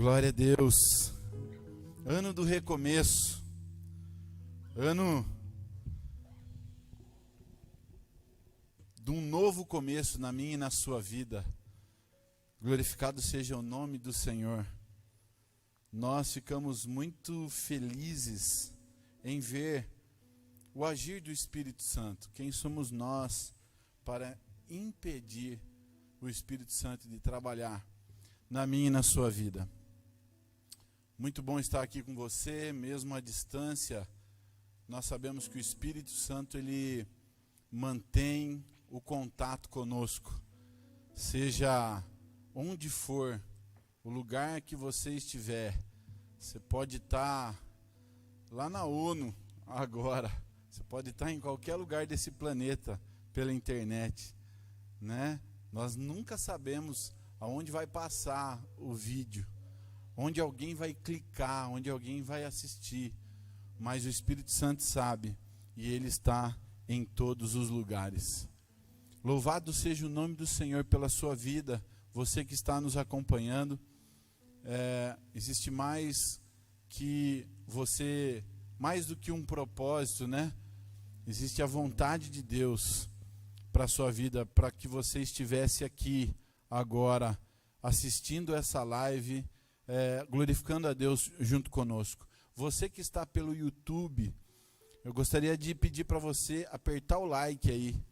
Glória a Deus. Ano do recomeço. Ano de um novo começo na minha e na sua vida. Glorificado seja o nome do Senhor. Nós ficamos muito felizes em ver o agir do Espírito Santo. Quem somos nós para impedir o Espírito Santo de trabalhar na minha e na sua vida? Muito bom estar aqui com você, mesmo à distância. Nós sabemos que o Espírito Santo, ele mantém o contato conosco. Seja onde for, o lugar que você estiver. Você pode estar lá na ONU agora. Você pode estar em qualquer lugar desse planeta pela internet, né? Nós nunca sabemos aonde vai passar o vídeo, onde alguém vai clicar, onde alguém vai assistir, mas o Espírito Santo sabe, e Ele está em todos os lugares. Louvado seja o nome do Senhor pela sua vida, você que está nos acompanhando. Existe mais que você, mais do que um propósito, né? Existe a vontade de Deus para a sua vida, para que você estivesse aqui agora, assistindo essa live, glorificando a Deus junto conosco. Você que está pelo YouTube, eu gostaria de pedir para você apertar o like aí,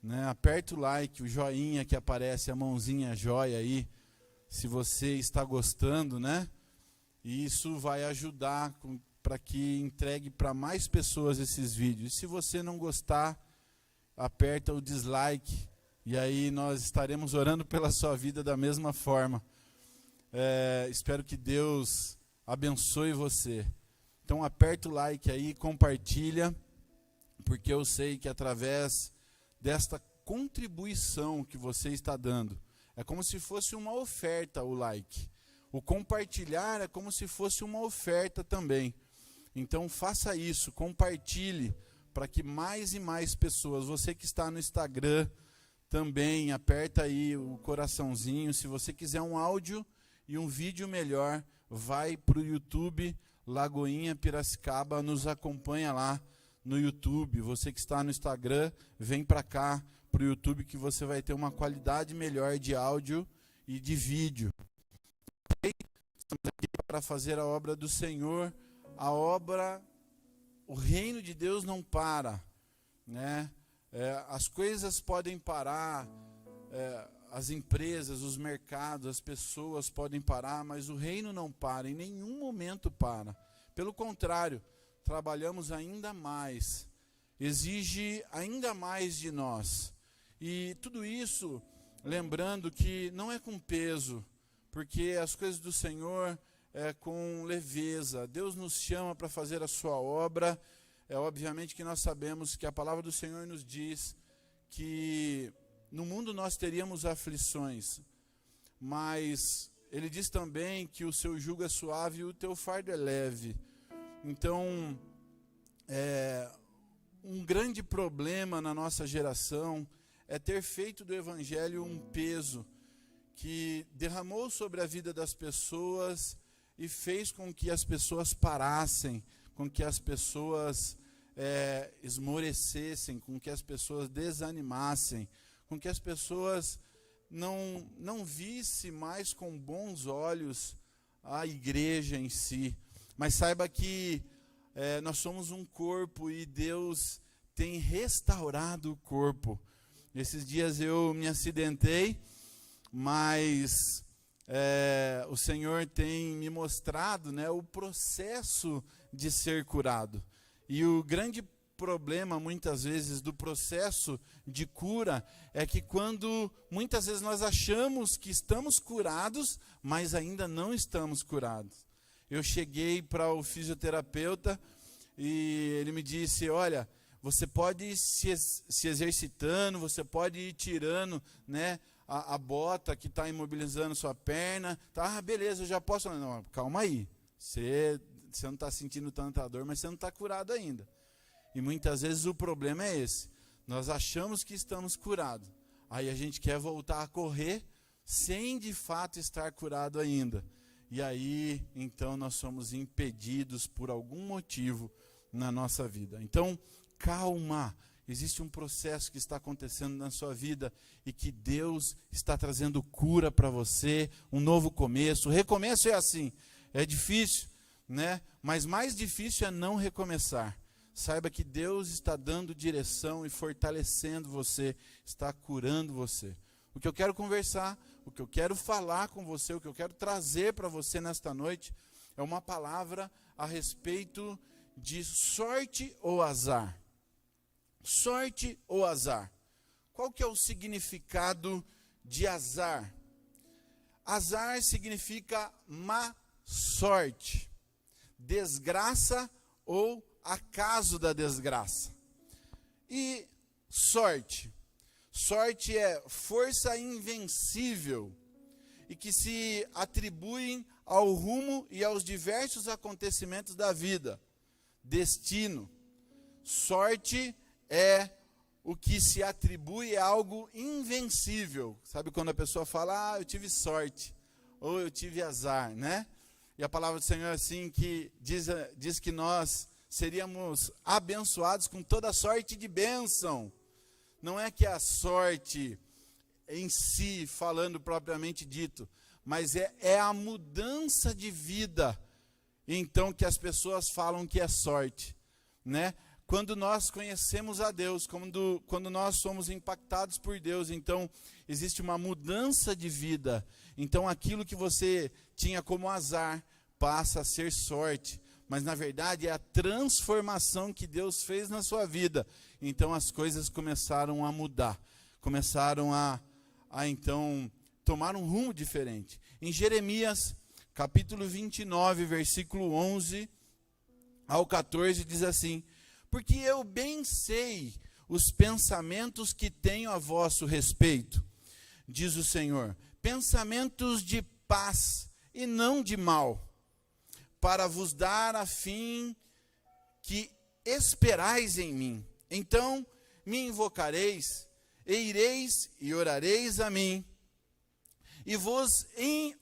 né? Aperta o like, o joinha que aparece, a mãozinha joia aí, se você está gostando, né? E isso vai ajudar para que entregue para mais pessoas esses vídeos. E se você não gostar, aperta o dislike, e aí nós estaremos orando pela sua vida da mesma forma. Espero que Deus abençoe você. Então aperta o like aí, compartilha, porque eu sei que através desta contribuição que você está dando, é como se fosse uma oferta o like. O compartilhar é como se fosse uma oferta também. Então faça isso, compartilhe, para que mais e mais pessoas, você que está no Instagram também, aperta aí o coraçãozinho. Se você quiser um áudio e um vídeo melhor, vai para o YouTube, Lagoinha Piracicaba, nos acompanha lá no YouTube. Você que está no Instagram, vem para cá, para o YouTube, que você vai ter uma qualidade melhor de áudio e de vídeo. Estamos aqui para fazer a obra do Senhor, a obra, o reino de Deus não para, né? As coisas podem parar, as empresas, os mercados, as pessoas podem parar, mas o reino não para, em nenhum momento para. Pelo contrário, trabalhamos ainda mais, exige ainda mais de nós. E tudo isso, lembrando que não é com peso, porque as coisas do Senhor é com leveza. Deus nos chama para fazer a sua obra. Obviamente que nós sabemos que a palavra do Senhor nos diz que no mundo nós teríamos aflições, mas Ele diz também que o seu jugo é suave e o teu fardo é leve. Então, um grande problema na nossa geração é ter feito do Evangelho um peso que derramou sobre a vida das pessoas e fez com que as pessoas parassem, com que as pessoas esmorecessem, com que as pessoas desanimassem, com que as pessoas não vissem mais com bons olhos a igreja em si. Mas saiba que nós somos um corpo e Deus tem restaurado o corpo. Esses dias eu me acidentei, mas o Senhor tem me mostrado, né, o processo de ser curado. E o grande problema, muitas vezes, do processo de cura é que quando muitas vezes nós achamos que estamos curados, mas ainda não estamos curados. Eu cheguei para o fisioterapeuta e ele me disse: olha, você pode ir se exercitando, você pode ir tirando, né, a bota que está imobilizando sua perna. Tá, beleza, eu já posso. Não, calma aí. Você não está sentindo tanta dor, mas você não está curado ainda. E muitas vezes o problema é esse. Nós achamos que estamos curados. Aí a gente quer voltar a correr sem de fato estar curado ainda. e aí então nós somos impedidos por algum motivo na nossa vida. Então, calma, existe um processo que está acontecendo na sua vida e que Deus está trazendo cura para você, um novo começo. O recomeço é assim, é difícil, né? Mas mais difícil é não recomeçar. Saiba que Deus está dando direção e fortalecendo você, está curando você. O que eu quero conversar, o que eu quero falar com você, o que eu quero trazer para você nesta noite, é uma palavra a respeito de sorte ou azar. Sorte ou azar? Qual que é o significado de azar? Azar significa má sorte, desgraça ou acaso da desgraça. E sorte? Sorte é força invencível e que se atribuem ao rumo e aos diversos acontecimentos da vida. Destino. Sorte é o que se atribui a algo invencível. Sabe quando a pessoa fala, eu tive sorte, ou eu tive azar, né? E a palavra do Senhor é assim, que diz que nós seríamos abençoados com toda sorte de bênção. Não é que a sorte em si, falando propriamente dito, mas é a mudança de vida, então, que as pessoas falam que é sorte, né? Quando nós conhecemos a Deus, quando nós somos impactados por Deus, então existe uma mudança de vida. Então aquilo que você tinha como azar passa a ser sorte. Mas na verdade é a transformação que Deus fez na sua vida. Então as coisas começaram a mudar. Começaram a então tomar um rumo diferente. Em Jeremias, capítulo 29, versículo 11 ao 14, diz assim: porque eu bem sei os pensamentos que tenho a vosso respeito, diz o Senhor, pensamentos de paz e não de mal, para vos dar a fim que esperais em mim. Então me invocareis, e ireis e orareis a mim, e vos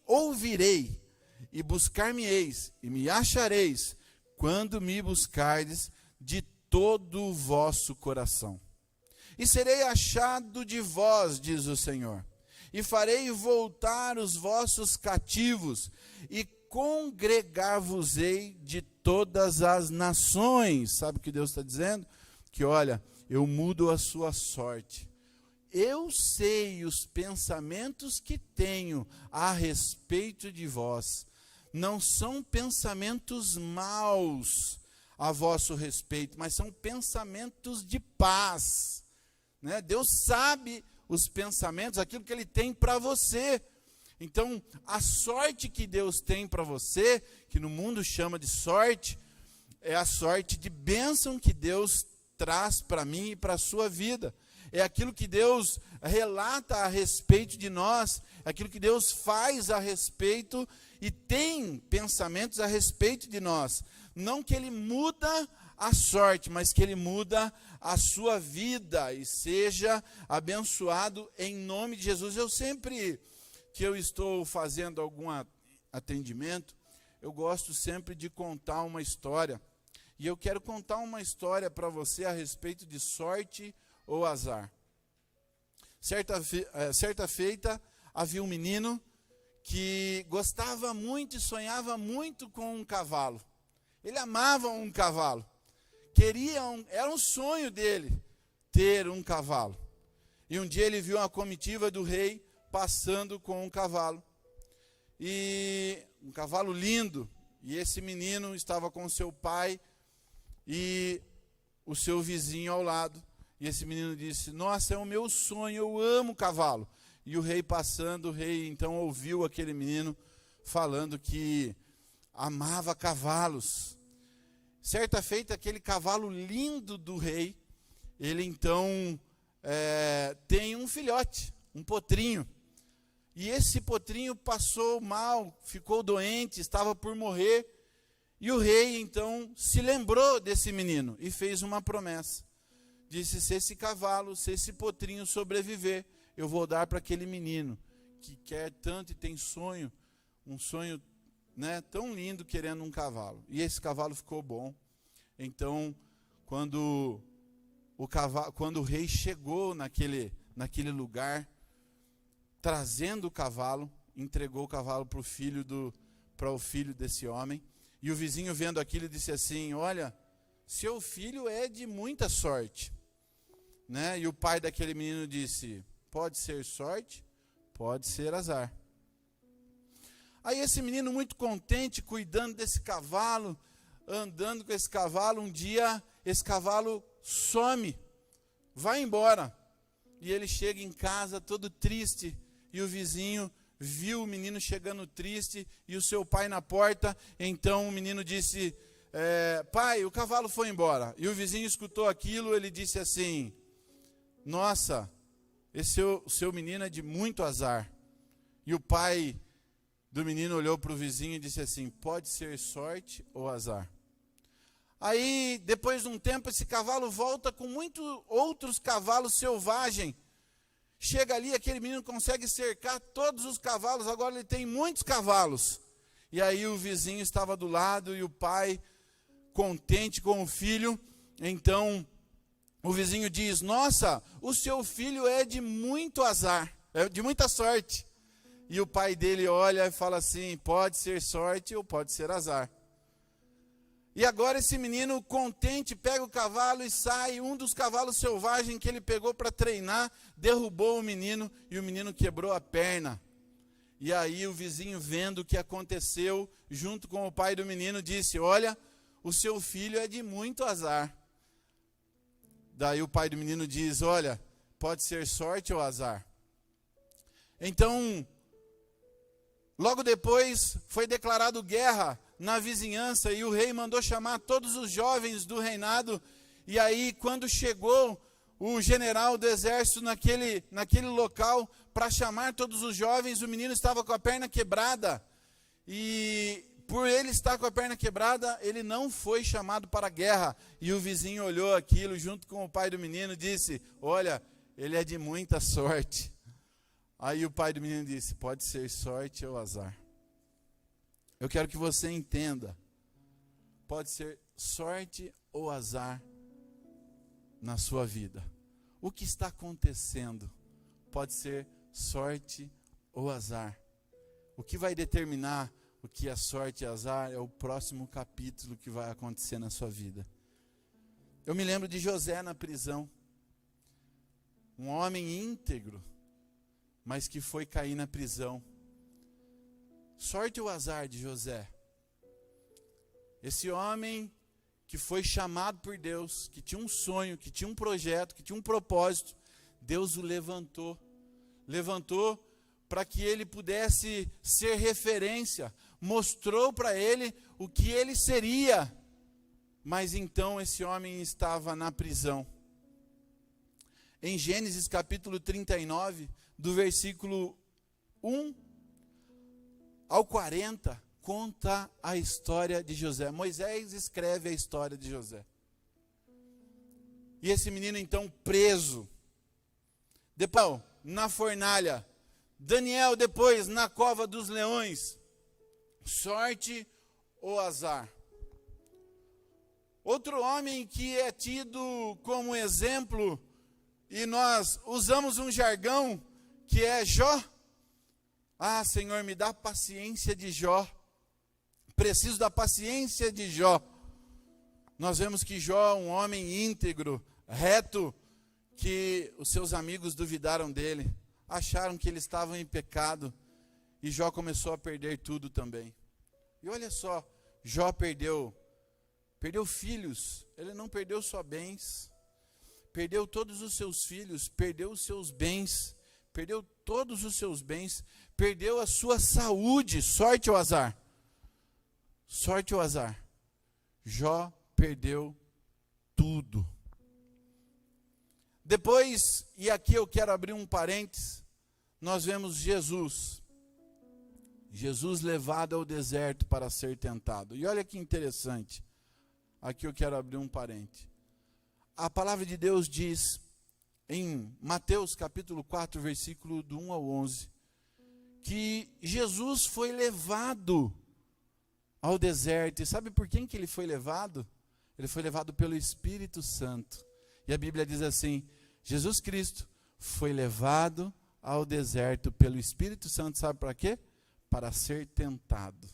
ouvirei, e buscar-me-eis, e me achareis, quando me buscardes de todo o vosso coração. E serei achado de vós, diz o Senhor, e farei voltar os vossos cativos, e congregar-vos-ei de todas as nações. Sabe o que Deus está dizendo? Que olha, eu mudo a sua sorte. Eu sei os pensamentos que tenho a respeito de vós. Não são pensamentos maus a vosso respeito, mas são pensamentos de paz, né? Deus sabe os pensamentos, aquilo que Ele tem para você. Então, a sorte que Deus tem para você, que no mundo chama de sorte, é a sorte de bênção que Deus traz para mim e para a sua vida. É aquilo que Deus relata a respeito de nós, é aquilo que Deus faz a respeito e tem pensamentos a respeito de nós. Não que Ele muda a sorte, mas que Ele muda a sua vida e seja abençoado em nome de Jesus. Eu sempre que eu estou fazendo algum atendimento, eu gosto sempre de contar uma história. E eu quero contar uma história para você a respeito de sorte ou azar. Certa feita, havia um menino que gostava muito e sonhava muito com um cavalo. Ele amava um cavalo. Era um sonho dele ter um cavalo. E um dia ele viu uma comitiva do rei passando com um cavalo. E um cavalo lindo. E esse menino estava com seu pai e o seu vizinho ao lado. E esse menino disse: nossa, é o meu sonho, eu amo cavalo. E o rei passando, o rei então ouviu aquele menino falando que amava cavalos. Certa feita, aquele cavalo lindo do rei, ele então tem um filhote, um potrinho. E esse potrinho passou mal, ficou doente, estava por morrer. E o rei então se lembrou desse menino e fez uma promessa. Disse: se esse potrinho sobreviver, eu vou dar para aquele menino que quer tanto e tem sonho, um sonho né, tão lindo querendo um cavalo. E esse cavalo ficou bom. Então, quando o rei chegou naquele lugar, trazendo o cavalo, entregou o cavalo para o filho desse homem. E o vizinho, vendo aquilo, disse assim: olha, seu filho é de muita sorte, né? E o pai daquele menino disse: pode ser sorte, pode ser azar. Aí esse menino, muito contente, cuidando desse cavalo, andando com esse cavalo, um dia esse cavalo some, vai embora. E ele chega em casa todo triste, e o vizinho viu o menino chegando triste, e o seu pai na porta. Então o menino disse: pai, o cavalo foi embora. E o vizinho escutou aquilo, ele disse assim: nossa, esse seu menino é de muito azar. E o pai do menino olhou para o vizinho e disse assim: pode ser sorte ou azar. Aí, depois de um tempo, esse cavalo volta com muitos outros cavalos selvagens. Chega ali, aquele menino consegue cercar todos os cavalos, agora ele tem muitos cavalos. E aí o vizinho estava do lado, e o pai, contente com o filho, então o vizinho diz: nossa, o seu filho é de muito azar, é de muita sorte. E o pai dele olha e fala assim: pode ser sorte ou pode ser azar. E agora esse menino, contente, pega o cavalo e sai. Um dos cavalos selvagens que ele pegou para treinar derrubou o menino, e o menino quebrou a perna. E aí o vizinho, vendo o que aconteceu, junto com o pai do menino, disse: olha, o seu filho é de muito azar. Daí o pai do menino diz: olha, pode ser sorte ou azar. Então, logo depois foi declarado guerra na vizinhança, e o rei mandou chamar todos os jovens do reinado. E aí, quando chegou o general do exército naquele local para chamar todos os jovens, o menino estava com a perna quebrada. E por ele estar com a perna quebrada, ele não foi chamado para a guerra. E o vizinho olhou aquilo junto com o pai do menino e disse: olha, ele é de muita sorte. Aí o pai do menino disse: pode ser sorte ou azar. Eu quero que você entenda, pode ser sorte ou azar na sua vida. O que está acontecendo pode ser sorte ou azar. O que vai determinar o que é sorte e azar é o próximo capítulo que vai acontecer na sua vida. Eu me lembro de José na prisão, um homem íntegro, mas que foi cair na prisão. Sorte ou azar de José? Esse homem que foi chamado por Deus, que tinha um sonho, que tinha um projeto, que tinha um propósito, Deus o levantou para que ele pudesse ser referência, mostrou para ele o que ele seria, mas então esse homem estava na prisão. Em Gênesis capítulo 39, do versículo 1 ao 40, conta a história de José. Moisés escreve a história de José. E esse menino então preso. Depois na fornalha. Daniel depois na cova dos leões. Sorte ou azar? Outro homem que é tido como exemplo, e nós usamos um jargão que é Jó. Ah, Senhor, me dá paciência de Jó. Preciso da paciência de Jó. Nós vemos que Jó, um homem íntegro, reto, que os seus amigos duvidaram dele, acharam que ele estava em pecado, e Jó começou a perder tudo também. E olha só, Jó perdeu filhos, ele não perdeu só bens, perdeu todos os seus filhos, perdeu os seus bens, perdeu todos os seus bens, perdeu a sua saúde. Sorte ou azar? Sorte ou azar? Jó perdeu tudo. Depois, e aqui eu quero abrir um parênteses, nós vemos Jesus levado ao deserto para ser tentado. E olha que interessante, aqui eu quero abrir um parênteses. A palavra de Deus diz, em Mateus capítulo 4, versículo do 1 ao 11, que Jesus foi levado ao deserto. E sabe por quem que ele foi levado? Ele foi levado pelo Espírito Santo. E a Bíblia diz assim: Jesus Cristo foi levado ao deserto pelo Espírito Santo, sabe para quê? Para ser tentado.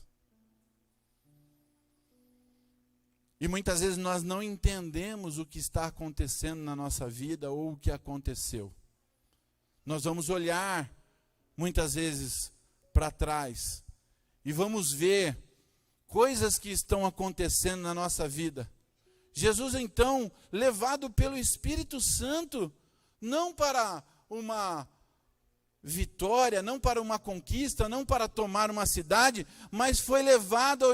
E muitas vezes nós não entendemos o que está acontecendo na nossa vida ou o que aconteceu. Nós vamos olhar muitas vezes para trás e vamos ver coisas que estão acontecendo na nossa vida. Jesus então, levado pelo Espírito Santo, não para uma vitória, não para uma conquista, não para tomar uma cidade, mas foi levado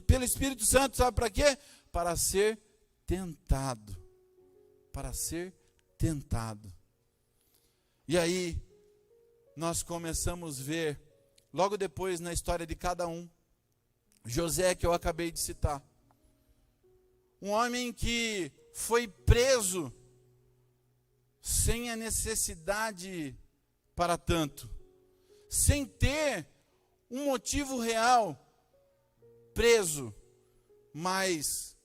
pelo Espírito Santo, sabe para quê? Para ser tentado. Para ser tentado. E aí, nós começamos a ver, logo depois na história de cada um, José, que eu acabei de citar. Um homem que foi preso sem a necessidade para tanto, sem ter um motivo real, preso, mas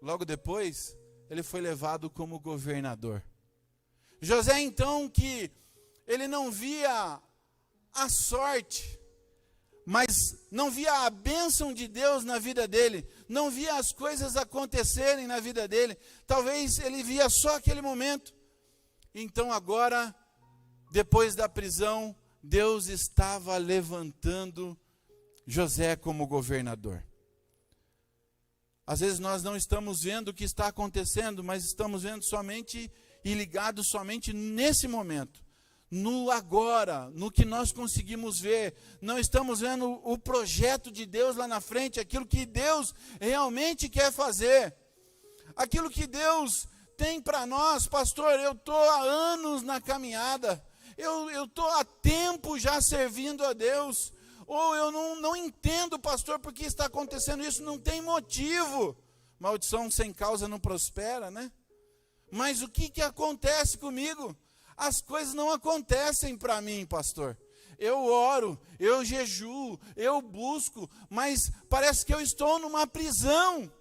logo depois ele foi levado como governador. José então, que ele não via a sorte, mas não via a bênção de Deus na vida dele, não via as coisas acontecerem na vida dele, talvez ele via só aquele momento. Então agora, depois da prisão, Deus estava levantando José como governador. Às vezes nós não estamos vendo o que está acontecendo, mas estamos vendo somente e ligados somente nesse momento, no agora, no que nós conseguimos ver. Não estamos vendo o projeto de Deus lá na frente, aquilo que Deus realmente quer fazer, aquilo que Deus tem para nós. Pastor, eu estou há anos na caminhada, eu estou há tempo já servindo a Deus, ou eu não entendo, pastor, por que está acontecendo isso, não tem motivo. Maldição sem causa não prospera, né? Mas o que acontece comigo? As coisas não acontecem para mim, pastor. Eu oro, eu jejuo, eu busco, mas parece que eu estou numa prisão.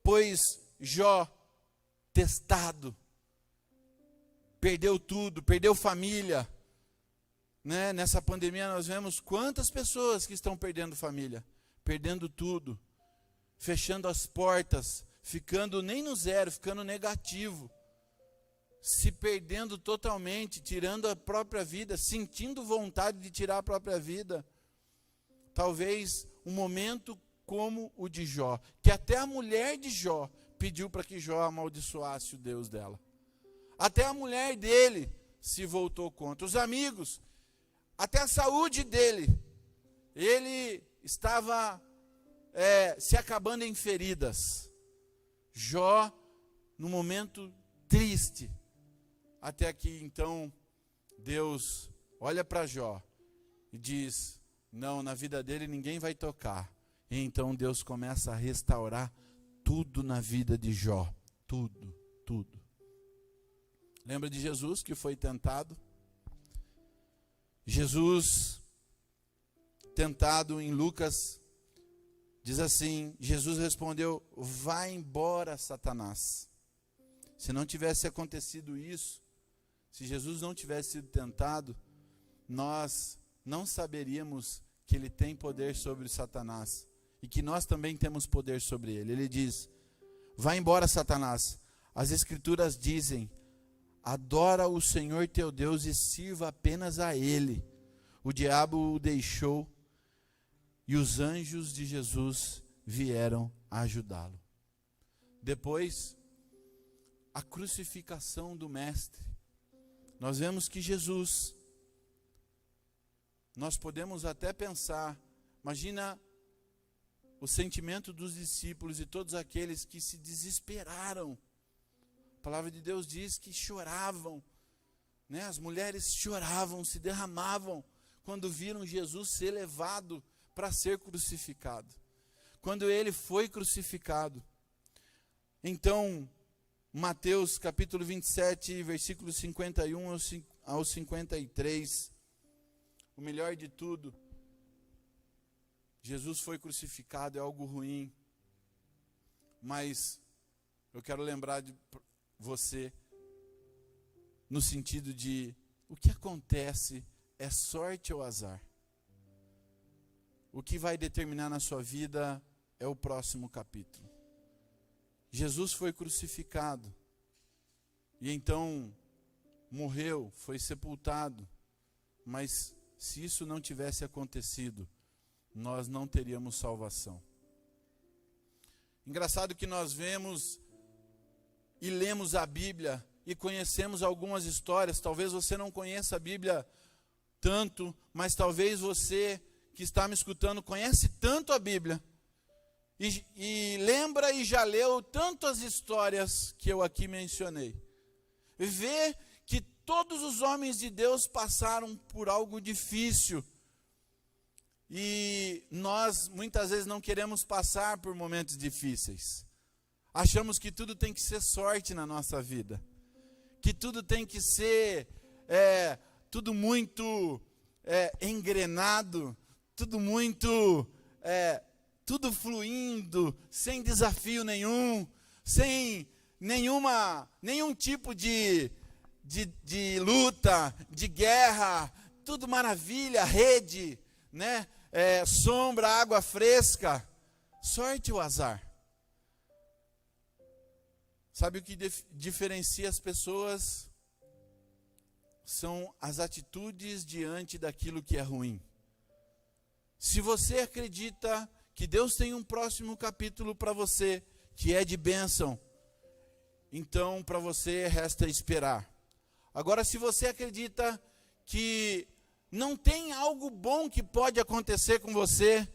Pois Jó, testado, perdeu tudo, perdeu família. Né? Nessa pandemia nós vemos quantas pessoas que estão perdendo família, perdendo tudo, fechando as portas, ficando nem no zero, ficando negativo, se perdendo totalmente, tirando a própria vida, sentindo vontade de tirar a própria vida. Talvez um momento como o de Jó, que até a mulher de Jó pediu para que Jó amaldiçoasse o Deus dela. Até a mulher dele se voltou contra. Os amigos, até a saúde dele, ele estava se acabando em feridas. Jó, num momento triste, até que então Deus olha para Jó e diz: não, na vida dele ninguém vai tocar. E então Deus começa a restaurar tudo na vida de Jó, tudo, tudo. Lembra de Jesus que foi tentado? Jesus, tentado em Lucas, diz assim, Jesus respondeu: vá embora, Satanás. Se não tivesse acontecido isso, se Jesus não tivesse sido tentado, nós não saberíamos que ele tem poder sobre Satanás e que nós também temos poder sobre ele. Ele diz: vá embora, Satanás. As Escrituras dizem: adora o Senhor teu Deus e sirva apenas a Ele. O diabo o deixou e os anjos de Jesus vieram ajudá-lo. Depois, a crucificação do Mestre. Nós vemos que Jesus, nós podemos até pensar, imagina o sentimento dos discípulos e todos aqueles que se desesperaram. A palavra de Deus diz que choravam, né? As mulheres choravam, se derramavam, quando viram Jesus ser levado para ser crucificado. Quando ele foi crucificado. Então, Mateus capítulo 27, versículos 51 ao 53, o melhor de tudo, Jesus foi crucificado é algo ruim, mas eu quero lembrar de você no sentido de o que acontece é sorte ou azar. O que vai determinar na sua vida é o próximo capítulo. Jesus foi crucificado e então morreu, foi sepultado, mas se isso não tivesse acontecido, nós não teríamos salvação. Engraçado que nós vemos e lemos a Bíblia e conhecemos algumas histórias. Talvez você não conheça a Bíblia tanto, mas talvez você que está me escutando conhece tanto a Bíblia e lembra e já leu tantas histórias que eu aqui mencionei. Vê que todos os homens de Deus passaram por algo difícil e nós muitas vezes não queremos passar por momentos difíceis. Achamos que tudo tem que ser sorte na nossa vida, que tudo tem que ser tudo muito engrenado, tudo muito, tudo fluindo, sem desafio nenhum, sem nenhum tipo de luta, de guerra, tudo maravilha, rede, né? Sombra, água fresca, sorte ou azar? Sabe o que diferencia as pessoas? São as atitudes diante daquilo que é ruim. Se você acredita que Deus tem um próximo capítulo para você, que é de bênção, então para você resta esperar. Agora, se você acredita que não tem algo bom que pode acontecer com você,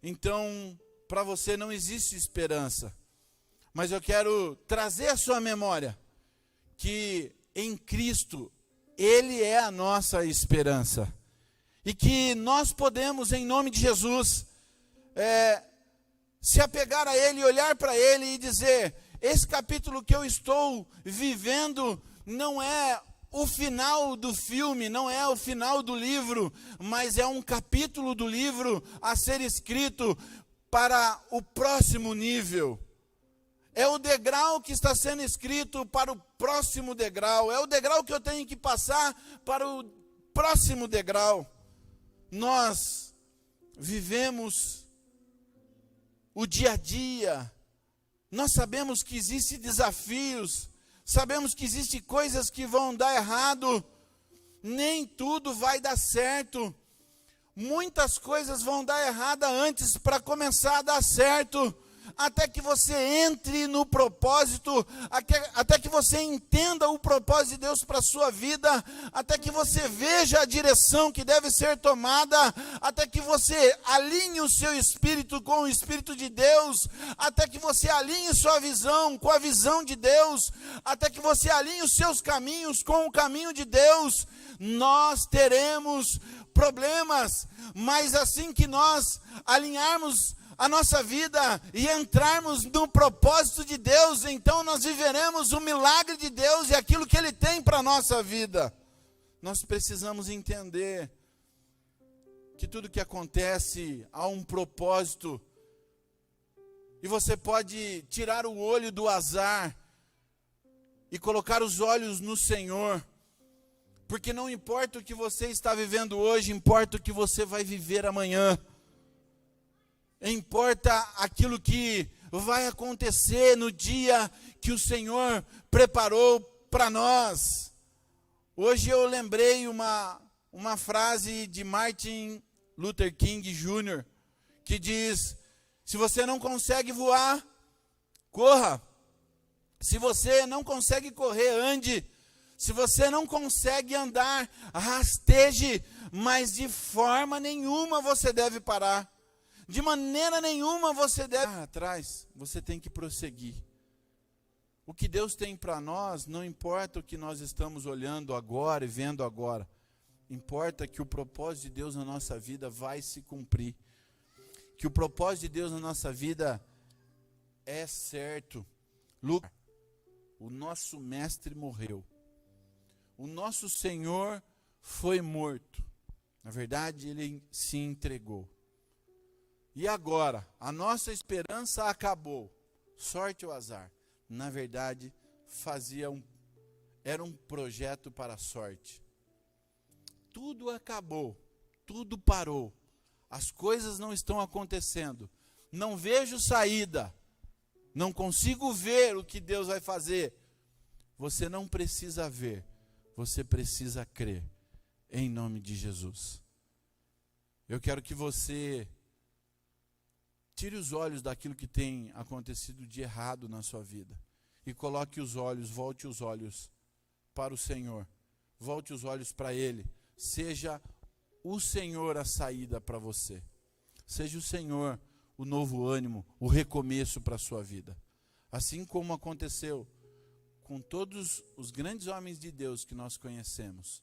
então para você não existe esperança. Mas eu quero trazer à sua memória que em Cristo, Ele é a nossa esperança. E que nós podemos, em nome de Jesus, se apegar a Ele, olhar para Ele e dizer: esse capítulo que eu estou vivendo não é o final do filme, não é o final do livro, mas é um capítulo do livro a ser escrito para o próximo nível. É o degrau que está sendo escrito para o próximo degrau. É o degrau que eu tenho que passar para o próximo degrau. Nós vivemos o dia a dia. Nós sabemos que existem desafios. Sabemos que existem coisas que vão dar errado. Nem tudo vai dar certo. Muitas coisas vão dar errado antes para começar a dar certo. Até que você entre no propósito, até que você entenda o propósito de Deus para a sua vida, até que você veja a direção que deve ser tomada, até que você alinhe o seu espírito com o Espírito de Deus, até que você alinhe sua visão com a visão de Deus, até que você alinhe os seus caminhos com o caminho de Deus, nós teremos problemas, mas assim que nós alinharmos a nossa vida e entrarmos no propósito de Deus, então nós viveremos o milagre de Deus e aquilo que Ele tem para a nossa vida. Nós precisamos entender que tudo que acontece há um propósito, e você pode tirar o olho do azar e colocar os olhos no Senhor, porque não importa o que você está vivendo hoje, importa o que você vai viver amanhã. Importa aquilo que vai acontecer no dia que o Senhor preparou para nós. Hoje eu lembrei uma frase de Martin Luther King Jr., que diz: se você não consegue voar, corra. Se você não consegue correr, ande. Se você não consegue andar, rasteje. Mas de forma nenhuma você deve parar. De maneira nenhuma você deve atrás, você tem que prosseguir. O que Deus tem para nós, não importa o que nós estamos olhando agora e vendo agora. Importa que o propósito de Deus na nossa vida vai se cumprir. Que o propósito de Deus na nossa vida é certo. O nosso mestre morreu. O nosso Senhor foi morto. Na verdade, Ele se entregou. E agora, a nossa esperança acabou. Sorte ou azar? Na verdade, era um projeto para a sorte. Tudo acabou, tudo parou. As coisas não estão acontecendo. Não vejo saída. Não consigo ver o que Deus vai fazer. Você não precisa ver, você precisa crer. Em nome de Jesus. Eu quero que você tire os olhos daquilo que tem acontecido de errado na sua vida e coloque os olhos, volte os olhos para o Senhor. Volte os olhos para Ele. Seja o Senhor a saída para você. Seja o Senhor o novo ânimo, o recomeço para a sua vida. Assim como aconteceu com todos os grandes homens de Deus que nós conhecemos.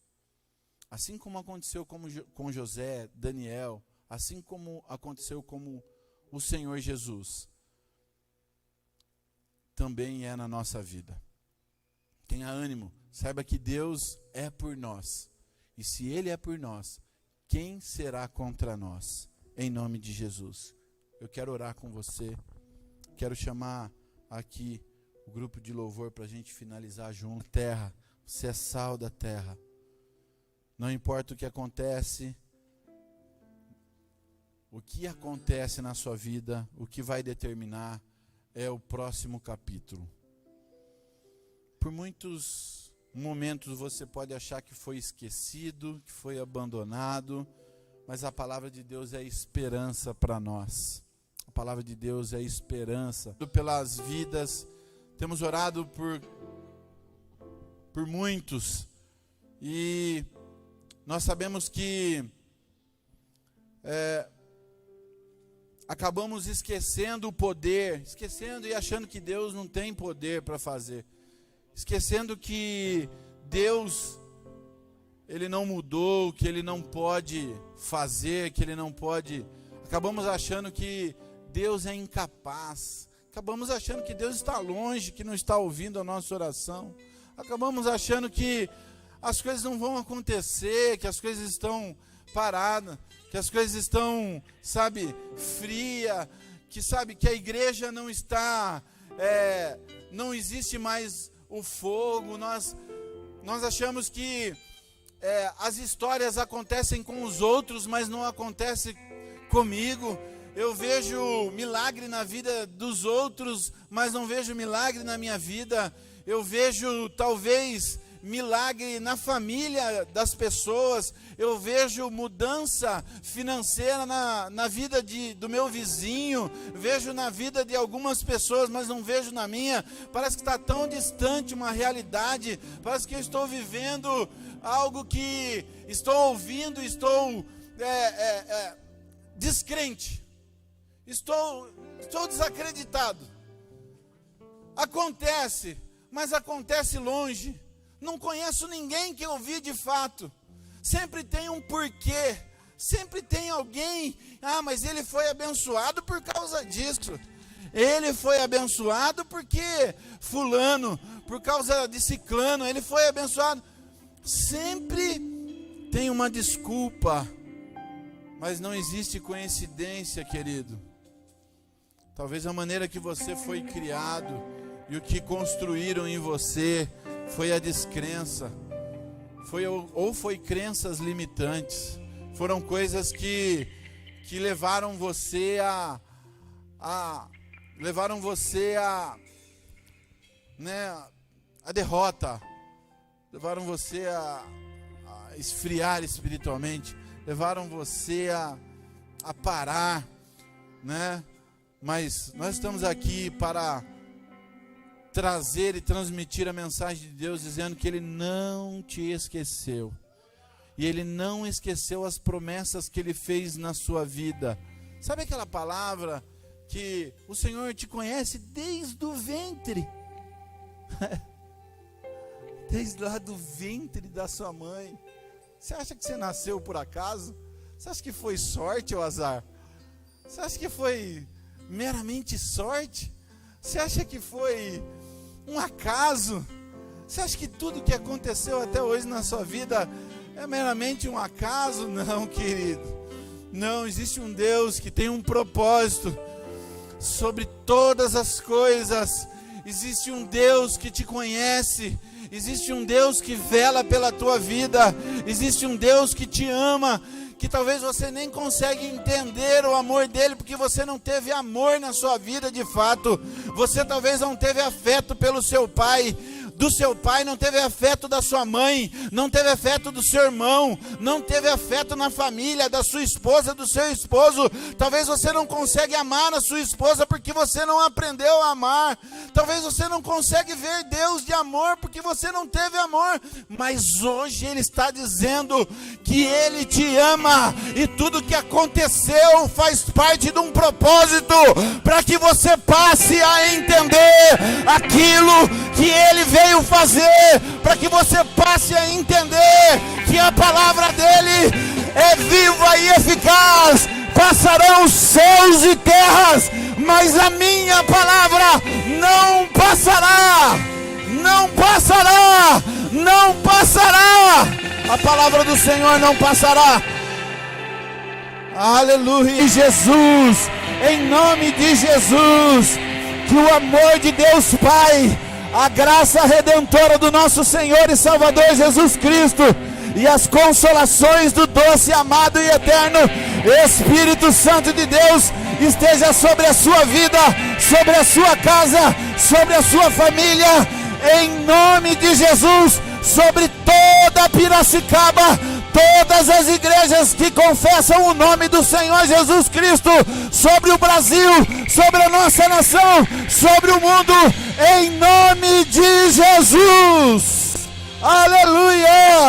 Assim como aconteceu com José, Daniel, assim como aconteceu com o Senhor Jesus, também é na nossa vida. Tenha ânimo, saiba que Deus é por nós. E se Ele é por nós, quem será contra nós? Em nome de Jesus. Eu quero orar com você. Quero chamar aqui o grupo de louvor para a gente finalizar junto. Terra, você é sal da terra. Não importa o que acontece na sua vida, o que vai determinar é o próximo capítulo. Por muitos momentos você pode achar que foi esquecido, que foi abandonado, mas a palavra de Deus é esperança para nós. A palavra de Deus é esperança. Pelas vidas, temos orado por muitos, e nós sabemos que acabamos esquecendo o poder, esquecendo e achando que Deus não tem poder para fazer, esquecendo que Deus, Ele não mudou, que Ele não pode fazer, que Ele não pode. Acabamos achando que Deus é incapaz, acabamos achando que Deus está longe, que não está ouvindo a nossa oração, acabamos achando que as coisas não vão acontecer, que as coisas estão paradas, que as coisas estão, fria, que a igreja não está, não existe mais o fogo. Nós achamos que as histórias acontecem com os outros, mas não acontece comigo. Eu vejo milagre na vida dos outros, mas não vejo milagre na minha vida. Eu vejo, talvez, milagre na família das pessoas. Eu vejo mudança financeira na vida do meu vizinho. Vejo na vida de algumas pessoas, mas não vejo na minha. Parece que está tão distante uma realidade. Parece que eu estou vivendo algo que estou ouvindo, estou descrente. Estou desacreditado. Acontece, mas acontece longe. Não conheço ninguém que eu vi de fato. Sempre tem um porquê. Sempre tem alguém. Mas ele foi abençoado por causa disso. Ele foi abençoado porque fulano, por causa de ciclano, ele foi abençoado. Sempre tem uma desculpa. Mas não existe coincidência, querido. Talvez a maneira que você foi criado e o que construíram em você foi a descrença, foi crenças limitantes, foram coisas que levaram você a derrota, levaram você a esfriar espiritualmente, levaram você a parar, né? Mas nós estamos aqui para trazer e transmitir a mensagem de Deus, dizendo que Ele não te esqueceu. E Ele não esqueceu as promessas que Ele fez na sua vida. Sabe aquela palavra que o Senhor te conhece desde o ventre? Desde lá do ventre da sua mãe. Você acha que você nasceu por acaso? Você acha que foi sorte ou azar? Você acha que foi meramente sorte? Você acha que foi um acaso? Você acha que tudo que aconteceu até hoje na sua vida é meramente um acaso? Não, querido. Não, existe um Deus que tem um propósito sobre todas as coisas. Existe um Deus que te conhece. Existe um Deus que vela pela tua vida. Existe um Deus que te ama, que talvez você nem consegue entender o amor dele, porque você não teve amor na sua vida de fato. Você talvez não teve afeto pelo seu pai, do seu pai, não teve afeto da sua mãe, não teve afeto do seu irmão, não teve afeto na família, da sua esposa, do seu esposo. Talvez você não consegue amar a sua esposa porque você não aprendeu a amar. Talvez você não consegue ver Deus de amor porque você não teve amor. Mas hoje Ele está dizendo que Ele te ama, e tudo que aconteceu faz parte de um propósito, para que você passe a entender aquilo que Ele veio fazer, para que você passe a entender que a palavra dele é viva e eficaz. Passarão os céus e terras, mas a minha palavra não passará, não passará, não passará. A palavra do Senhor não passará. Aleluia. Jesus, em nome de Jesus, que o amor de Deus Pai, a graça redentora do nosso Senhor e Salvador Jesus Cristo, e as consolações do doce, amado e eterno Espírito Santo de Deus esteja sobre a sua vida, sobre a sua casa, sobre a sua família, em nome de Jesus, sobre toda a Piracicaba, todas as igrejas que confessam o nome do Senhor Jesus Cristo, sobre o Brasil, sobre a nossa nação, sobre o mundo, em nome de Jesus. Aleluia!